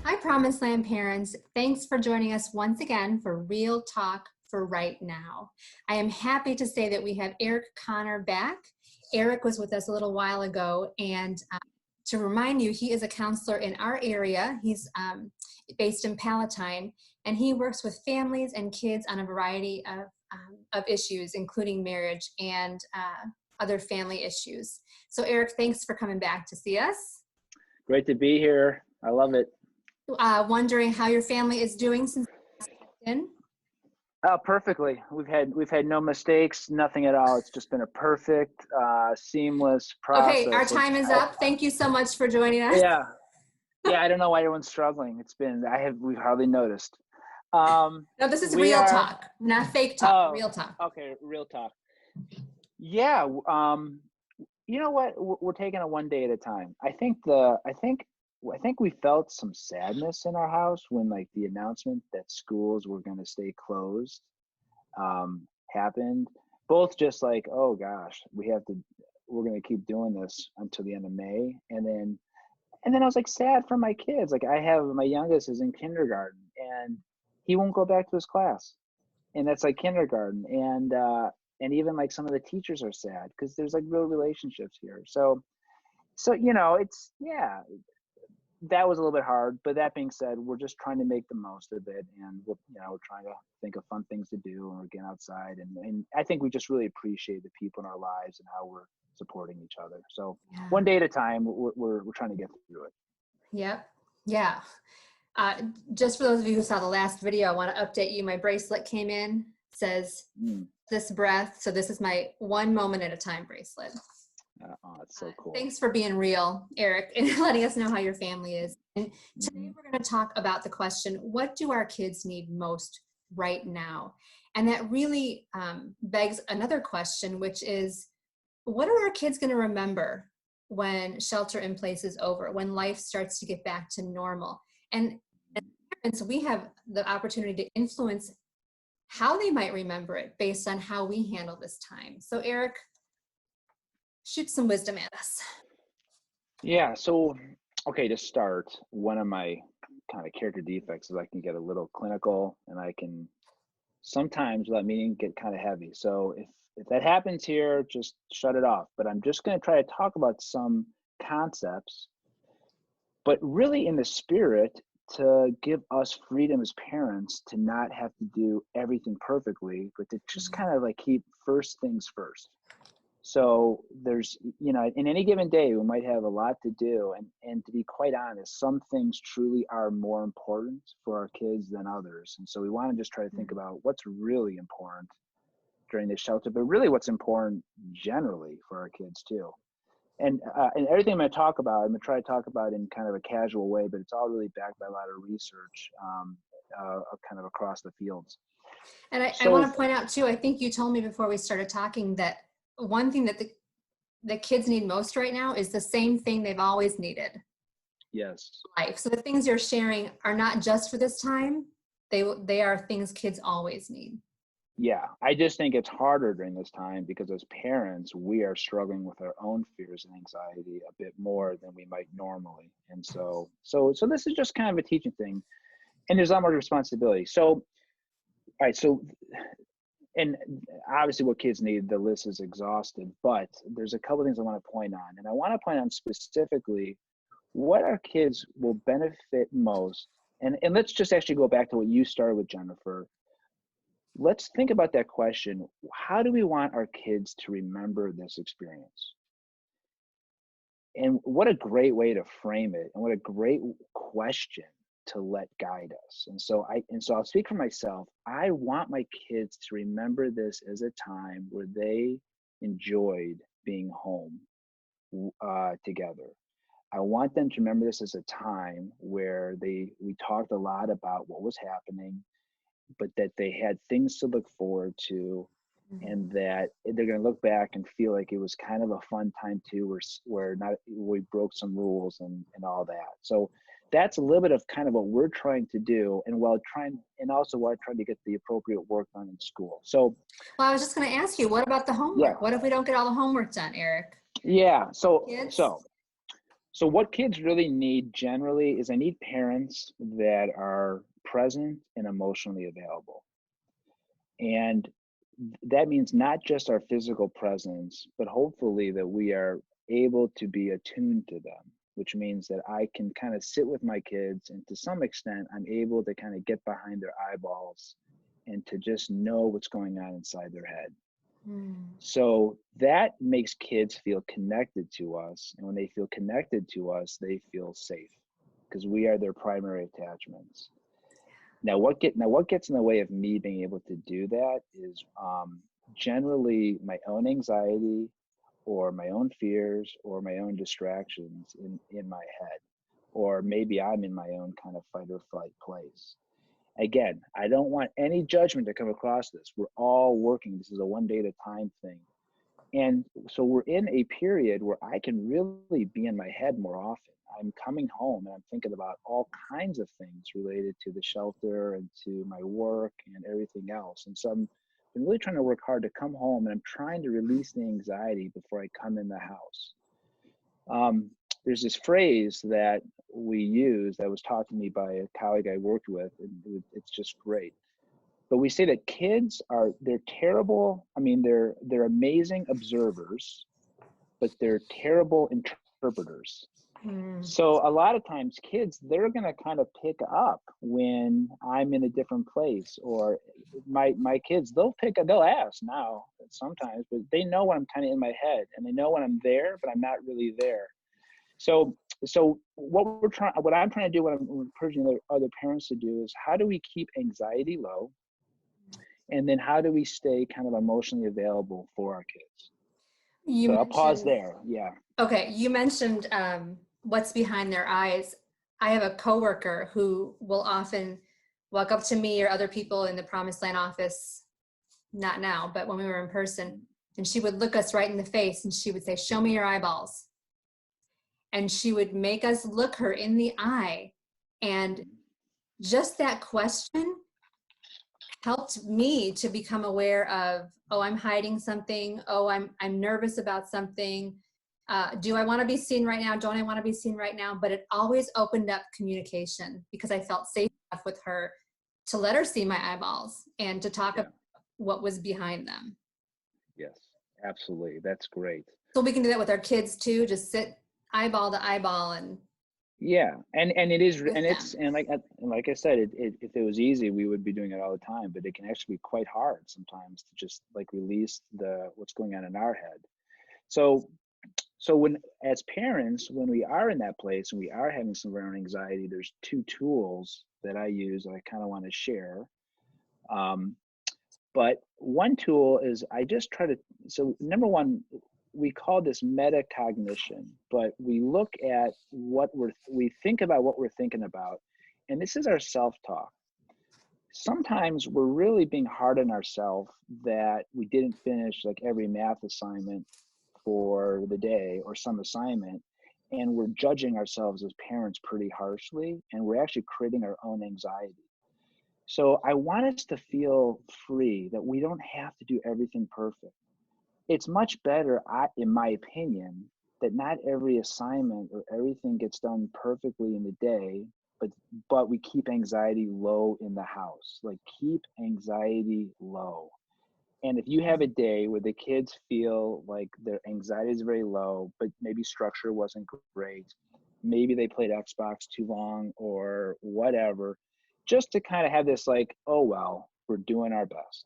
Hi, Promised Land parents. Thanks for joining us once again for Real Talk for Right Now. I am happy to say that we have Eric Connor back. Eric was with us a little while ago, and to remind you, he is a counselor in our area. He's based in Palatine, and he works with families and kids on a variety of issues, including marriage and other family issues. So Eric, thanks for coming back to see us. Great to be here. I love it. Wondering how your family is doing since then? Perfectly. We've had no mistakes, nothing at all. It's just been a perfect, seamless process. Okay, our time is up. Thank you so much for joining us. Yeah. I don't know why everyone's struggling. We've hardly noticed. No, this is real talk, not fake talk. Real talk. Okay, real talk. Yeah. You know what? We're taking it one day at a time. I think we felt some sadness in our house when like the announcement that schools were going to stay closed happened. Both just like, oh gosh, we're going to keep doing this until the end of May. And then I was like sad for my kids. Like my youngest is in kindergarten and he won't go back to his class. And that's like kindergarten. And even like some of the teachers are sad because there's like real relationships here. So, that was a little bit hard, but that being said, we're just trying to make the most of it, and we're trying to think of fun things to do, and we're getting outside, and I think we just really appreciate the people in our lives and how we're supporting each other. So one day at a time, we're trying to get through it. Yep. Yeah. Just for those of you who saw the last video, I want to update you. My bracelet came in, says this breath. So this is my one moment at a time bracelet. Oh, it's so cool. Thanks for being real, Eric, and letting us know how your family is. And today we're going to talk about the question, what do our kids need most right now? And that really begs another question, which is, what are our kids going to remember when shelter in place is over, when life starts to get back to normal? And so we have the opportunity to influence how they might remember it based on how we handle this time. So Eric, shoot some wisdom at us. Yeah. So, okay, to start, one of my kind of character defects is I can get a little clinical, and I can sometimes, without meaning, get kind of heavy. So if that happens here, just shut it off. But I'm just going to try to talk about some concepts, but really in the spirit to give us freedom as parents to not have to do everything perfectly, but to just kind of like keep first things first. So there's, in any given day, we might have a lot to do. And to be quite honest, some things truly are more important for our kids than others. And so we want to just try to think about what's really important during this shelter, but really what's important generally for our kids too. And everything I'm going to talk about, I'm going to try to talk about in kind of a casual way, but it's all really backed by a lot of research kind of across the fields. And I want to point out too, I think you told me before we started talking that one thing that the kids need most right now is the same thing they've always needed. Yes. Life. So the things you're sharing are not just for this time. They are things kids always need. Yeah. I just think it's harder during this time because as parents, we are struggling with our own fears and anxiety a bit more than we might normally. And so this is just kind of a teaching thing, and there's a lot more responsibility. So, all right. So, and obviously what kids need, the list is exhaustive, but there's a couple of things I want to point on. And I want to point on specifically what our kids will benefit most. And let's just actually go back to what you started with, Jennifer. Let's think about that question. How do we want our kids to remember this experience? And what a great way to frame it, and what a great question to let guide us. And so I'll speak for myself. I want my kids to remember this as a time where they enjoyed being home together. I want them to remember this as a time where we talked a lot about what was happening, but that they had things to look forward to, and that they're going to look back and feel like it was kind of a fun time too, where we broke some rules and all that. So that's a little bit of kind of what we're trying to do, and also while trying to get the appropriate work done in school. So, well, I was just going to ask you, what about the homework? Yeah. What if we don't get all the homework done, Eric? Yeah. So So what kids really need generally is they need parents that are present and emotionally available. And that means not just our physical presence, but hopefully that we are able to be attuned to them, which means that I can kind of sit with my kids and to some extent, I'm able to kind of get behind their eyeballs and to just know what's going on inside their head. So that makes kids feel connected to us. And when they feel connected to us, they feel safe because we are their primary attachments. Now, what gets in the way of me being able to do that is generally my own anxiety or my own fears or my own distractions in my head, or maybe I'm in my own kind of fight or flight place. Again, I don't want any judgment to come across this. We're all working. This is a one day at a time thing. And so we're in a period where I can really be in my head more often. I'm coming home and I'm thinking about all kinds of things related to the shelter and to my work and everything else. And so I'm really trying to work hard to come home, and I'm trying to release the anxiety before I come in the house. There's this phrase that we use that was taught to me by a colleague I worked with, and it's just great. But we say that kids they're terrible. I mean, they're amazing observers, but they're terrible interpreters. So a lot of times kids, they're going to kind of pick up when I'm in a different place, or my kids, they'll ask now sometimes, but they know when I'm kind of in my head, and they know when I'm there, but I'm not really there. So what I'm trying to do, what I'm encouraging other parents to do is, how do we keep anxiety low? And then how do we stay kind of emotionally available for our kids? So I'll pause there. Yeah. Okay. You mentioned what's behind their eyes. I have a coworker who will often walk up to me or other people in the Promised Land office, not now, but when we were in person, and she would look us right in the face and she would say, "Show me your eyeballs." And she would make us look her in the eye. And just that question helped me to become aware of, oh, I'm hiding something. Oh, I'm nervous about something. Do I want to be seen right now? Don't I want to be seen right now? But it always opened up communication because I felt safe enough with her to let her see my eyeballs and to talk about what was behind them. Yes, absolutely. That's great. So we can do that with our kids too. Just sit eyeball to eyeball and and it is, and like I said, if it was easy, we would be doing it all the time. But it can actually be quite hard sometimes to just like release what's going on in our head. So when, as parents, when we are in that place and we are having some of our own anxiety, there's two tools that I use that I kind of want to share. But one tool is I just try to, so number one, we call this metacognition, but we look at we think about what we're thinking about. And this is our self-talk. Sometimes we're really being hard on ourselves that we didn't finish like every math assignment for the day or some assignment. And we're judging ourselves as parents pretty harshly, and we're actually creating our own anxiety. So I want us to feel free that we don't have to do everything perfect. It's much better, in my opinion, that not every assignment or everything gets done perfectly in the day, but we keep anxiety low in the house. Like, keep anxiety low. And if you have a day where the kids feel like their anxiety is very low, but maybe structure wasn't great, maybe they played Xbox too long or whatever, just to kind of have this like, oh, well, we're doing our best.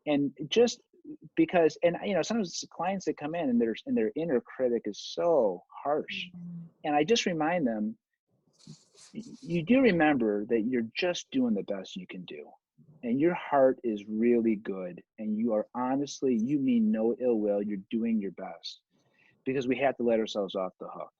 And just because, and sometimes clients that come in and their inner critic is so harsh. And I just remind them, you do remember that you're just doing the best you can do. And your heart is really good. And you are honestly, you mean no ill will. You're doing your best, because we have to let ourselves off the hook.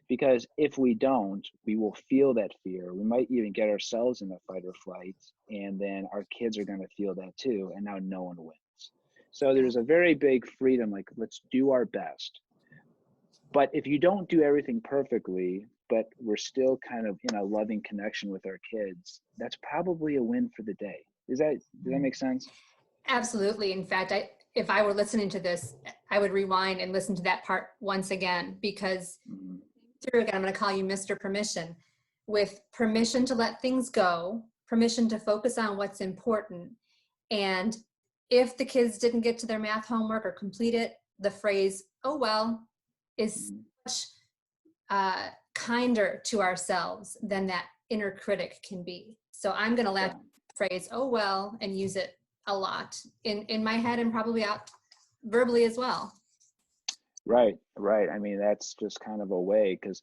Because if we don't, we will feel that fear. We might even get ourselves in a fight or flight. And then our kids are going to feel that too. And now no one wins. So there's a very big freedom, like, let's do our best. But if you don't do everything perfectly, but we're still kind of in a loving connection with our kids, that's probably a win for the day. Does that make sense? Absolutely. In fact, if I were listening to this, I would rewind and listen to that part once again, because through again, I'm going to call you Mr. Permission, with permission to let things go, permission to focus on what's important. And if the kids didn't get to their math homework or complete it, the phrase, oh, well, is much kinder to ourselves than that inner critic can be. So I'm going to let the phrase, oh, well, and use it a lot in my head and probably out verbally as well. Right. I mean, that's just kind of a way, because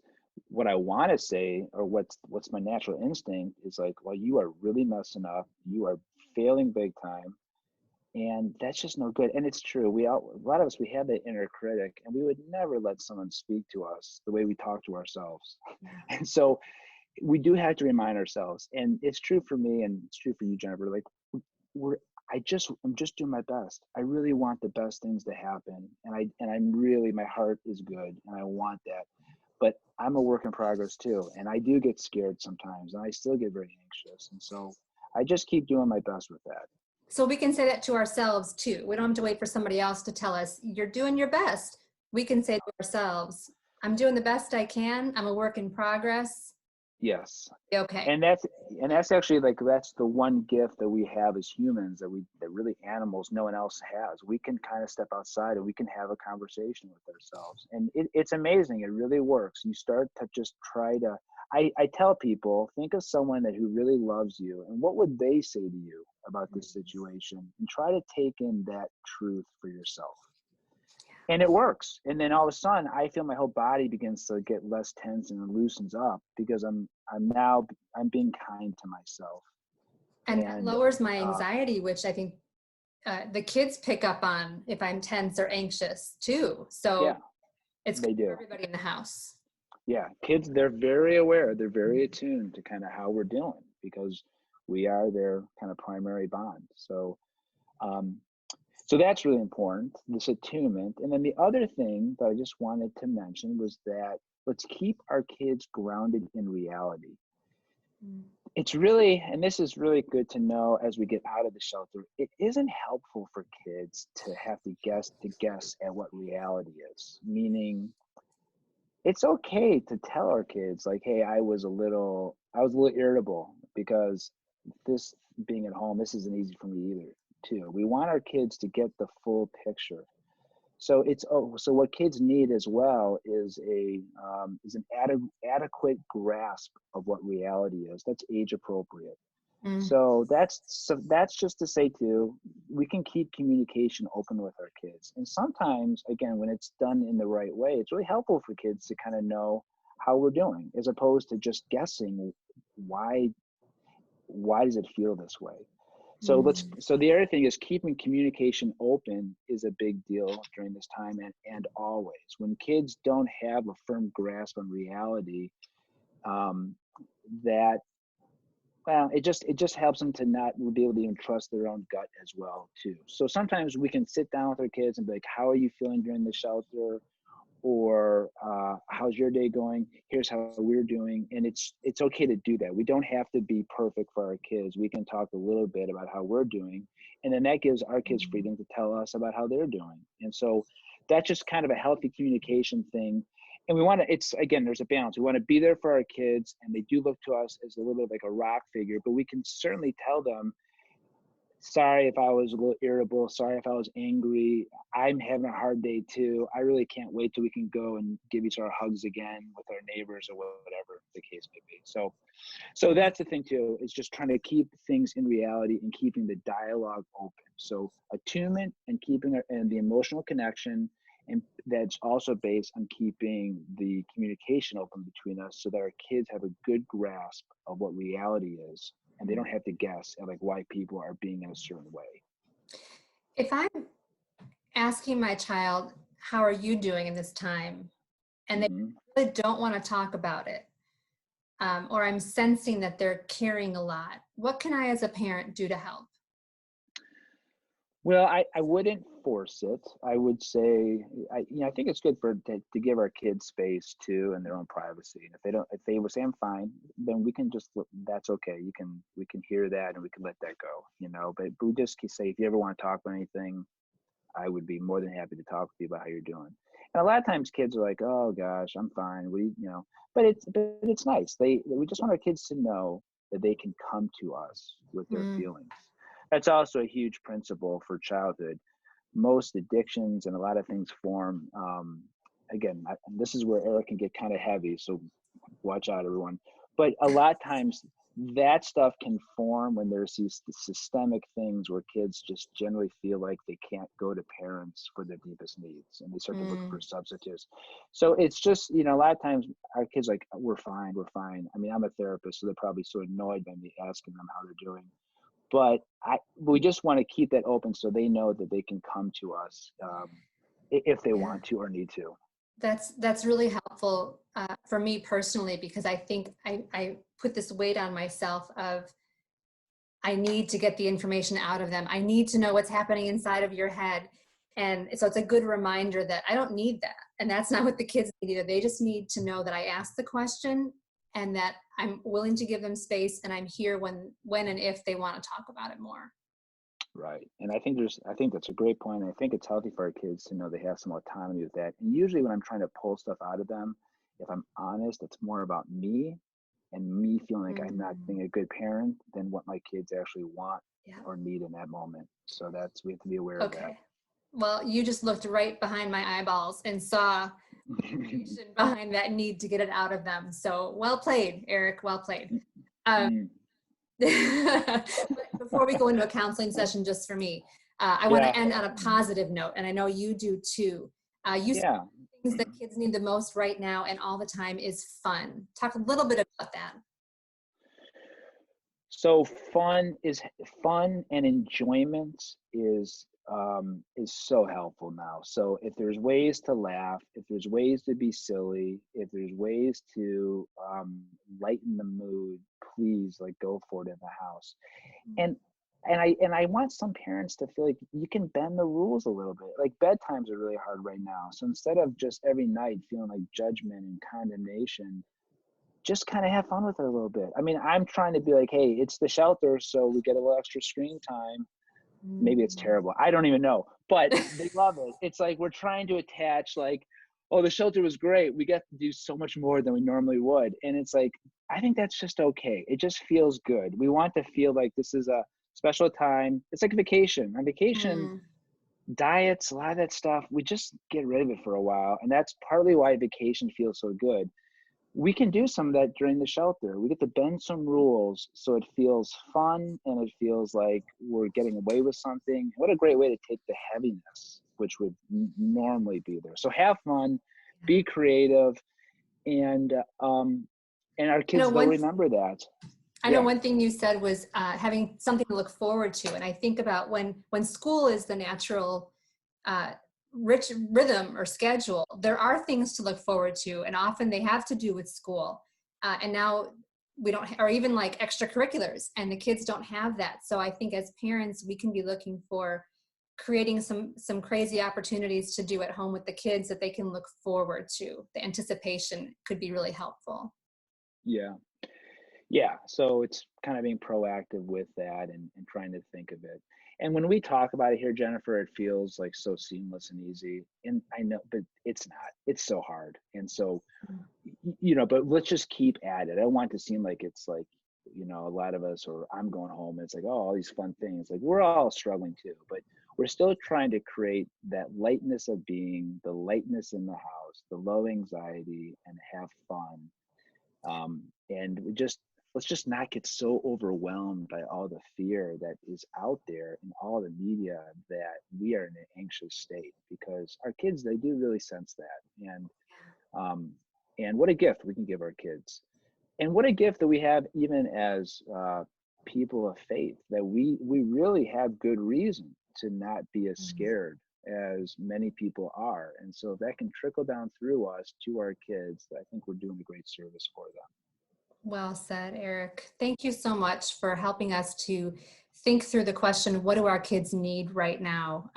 what I want to say, or what's my natural instinct is like, well, you are really messing up. You are failing big time. And that's just no good. And it's true. A lot of us, we have that inner critic, and we would never let someone speak to us the way we talk to ourselves. And so we do have to remind ourselves, and it's true for me, and it's true for you, Jennifer. Like I'm just doing my best. I really want the best things to happen. And I'm really, my heart is good and I want that. But I'm a work in progress too. And I do get scared sometimes, and I still get very anxious. And so I just keep doing my best with that. So we can say that to ourselves too. We don't have to wait for somebody else to tell us, you're doing your best. We can say to ourselves, I'm doing the best I can. I'm a work in progress. Yes. Okay. And that's actually, like, that's the one gift that we have as humans that really animals, no one else has. We can kind of step outside and we can have a conversation with ourselves. And it's amazing. It really works. You start to just try to, I tell people, think of someone who really loves you, and what would they say to you about this situation, and try to take in that truth for yourself. And it works. And then all of a sudden I feel my whole body begins to get less tense and loosens up, because I'm being kind to myself. And that lowers my anxiety, which I think the kids pick up on if I'm tense or anxious too. So it's good for everybody in the house. Yeah, kids, they're very aware. They're very attuned to kind of how we're doing, because we are their kind of primary bond. So that's really important, this attunement. And then the other thing that I just wanted to mention was that let's keep our kids grounded in reality. It's really, and this is really good to know as we get out of the shelter, it isn't helpful for kids to have to guess at what reality is. Meaning, it's okay to tell our kids, like, hey, I was a little irritable because this being at home, this isn't easy for me either, too. We want our kids to get the full picture. So so what kids need as well is an adequate grasp of what reality is. That's age appropriate. So that's just to say too, we can keep communication open with our kids. And sometimes, again, when it's done in the right way, it's really helpful for kids to kind of know how we're doing, as opposed to just guessing why does it feel this way. So the other thing is, keeping communication open is a big deal during this time, and always. When kids don't have a firm grasp on reality, it just helps them to not be able to even trust their own gut as well too. So sometimes we can sit down with our kids and be like, how are you feeling during the shelter? Or how's your day going? Here's how we're doing. And it's okay to do that. We don't have to be perfect for our kids. We can talk a little bit about how we're doing, and then that gives our kids freedom to tell us about how they're doing. And so that's just kind of a healthy communication thing. And we want to, there's a balance. We want to be there for our kids, and they do look to us as a little bit like a rock figure, but we can certainly tell them, sorry if I was a little irritable. Sorry if I was angry. I'm having a hard day too. I really can't wait till we can go and give each other hugs again with our neighbors or whatever the case may be. So that's the thing too, is just trying to keep things in reality and keeping the dialogue open. So attunement and and the emotional connection, and that's also based on keeping the communication open between us, so that our kids have a good grasp of what reality is, and they don't have to guess at like why people are being in a certain way. If I'm asking my child, how are you doing in this time? And they really don't want to talk about it, or I'm sensing that they're caring a lot, what can I as a parent do to help? Well, I wouldn't force it. I would say, I think it's good to give our kids space too, and their own privacy. If they would say I'm fine, then we can just, that's okay. We can hear that and we can let that go, but we just say, if you ever want to talk about anything, I would be more than happy to talk with you about how you're doing. And a lot of times kids are like, oh gosh, I'm fine. But it's nice. We just want our kids to know that they can come to us with their Mm, feelings. That's also a huge principle for childhood. Most addictions and a lot of things form, again, this is where Eric can get kind of heavy, so watch out, everyone. But a lot of times that stuff can form when there's these systemic things where kids just generally feel like they can't go to parents for their deepest needs, and they start to look mm, for substitutes. So it's just, a lot of times our kids like, we're fine, we're fine. I mean, I'm a therapist, so they're probably so annoyed by me asking them how they're doing. But we just want to keep that open so they know that they can come to us, if they yeah. want to or need to. That's really helpful for me personally, because I think I put this weight on myself of I need to get the information out of them. I need to know what's happening inside of your head. And so it's a good reminder that I don't need that. And that's not what the kids need either. They just need to know that I asked the question and that I'm willing to give them space, and I'm here when and if they want to talk about it more. Right. And I think that's a great point. I think it's healthy for our kids to know they have some autonomy with that. And usually when I'm trying to pull stuff out of them, if I'm honest, it's more about me and me feeling like I'm not Mm, being a good parent than what my kids actually want yeah. or need in that moment. So we have to be aware of that. Okay. Well, you just looked right behind my eyeballs and saw motivation behind that need to get it out of them. So well played, Eric. Well played. Um, Mm. but before we go into a counseling session just for me, I want Yeah. to end on a positive note, and I know you do too. You said Yeah. things that kids need the most right now and all the time is fun. Talk a little bit about that. So fun and enjoyment is so helpful now. So if there's ways to laugh, if there's ways to be silly, if there's ways to lighten the mood, please like go for it in the house. And I want some parents to feel like you can bend the rules a little bit. Like bedtimes are really hard right now. So instead of just every night feeling like judgment and condemnation, just kind of have fun with it a little bit. I mean, I'm trying to be like, hey, it's the shelter, so we get a little extra screen time. Maybe it's Mm. terrible. I don't even know, but they love it. It's like we're trying to attach like, oh, the shelter was great. We get to do so much more than we normally would. And it's like, I think that's just okay. It just feels good. We want to feel like this is a special time. It's like vacation. On vacation, Mm. diets, a lot of that stuff, we just get rid of it for a while. And that's partly why vacation feels so good. We can do some of that during the shelter. We get to bend some rules so it feels fun and it feels like we're getting away with something. What a great way to take the heaviness, which would normally be there. So have fun, be creative, and our You know, kids, they'll remember that. I know Yeah. one thing you said was having something to look forward to, and I think about when school is the natural uh, rich rhythm or schedule. There are things to look forward to, and often they have to do with school. And now we don't, or even like extracurriculars, and the kids don't have that. So I think as parents, we can be looking for creating some crazy opportunities to do at home with the kids that they can look forward to. The anticipation could be really helpful. Yeah. Yeah, so it's kind of being proactive with that and trying to think of it. And when we talk about it here, Jennifer, it feels like so seamless and easy. And I know, but it's not. It's so hard. And so, but let's just keep at it. I don't want it to seem like it's like, a lot of us, or I'm going home and it's like, oh, all these fun things. Like we're all struggling too, but we're still trying to create that lightness of being, the lightness in the house, the low anxiety, and have fun. And let's just not get so overwhelmed by all the fear that is out there in all the media that we are in an anxious state, because our kids, they do really sense that. Um, and what a gift we can give our kids, and what a gift that we have even as people of faith, that we really have good reason to not be as Mhm. scared as many people are. And so if that can trickle down through us to our kids, I think we're doing a great service for them. Well said, Eric. Thank you so much for helping us to think through the question, what do our kids need right now?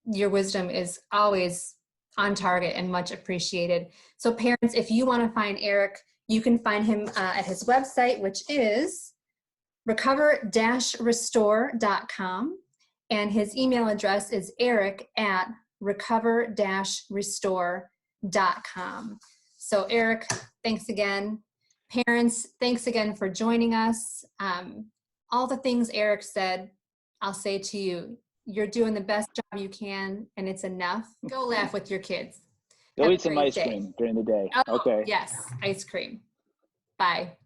Your wisdom is always on target and much appreciated. So parents, if you want to find Eric, you can find him at his website, which is recover-restore.com. And his email address is eric at recover-restore.com. So Eric, thanks again. Parents, thanks again for joining us. All the things Eric said, I'll say to you, you're doing the best job you can, and it's enough. Go laugh with your kids. Go Have eat a some great ice day. cream during the day. Oh, Okay. yes, ice cream. Bye.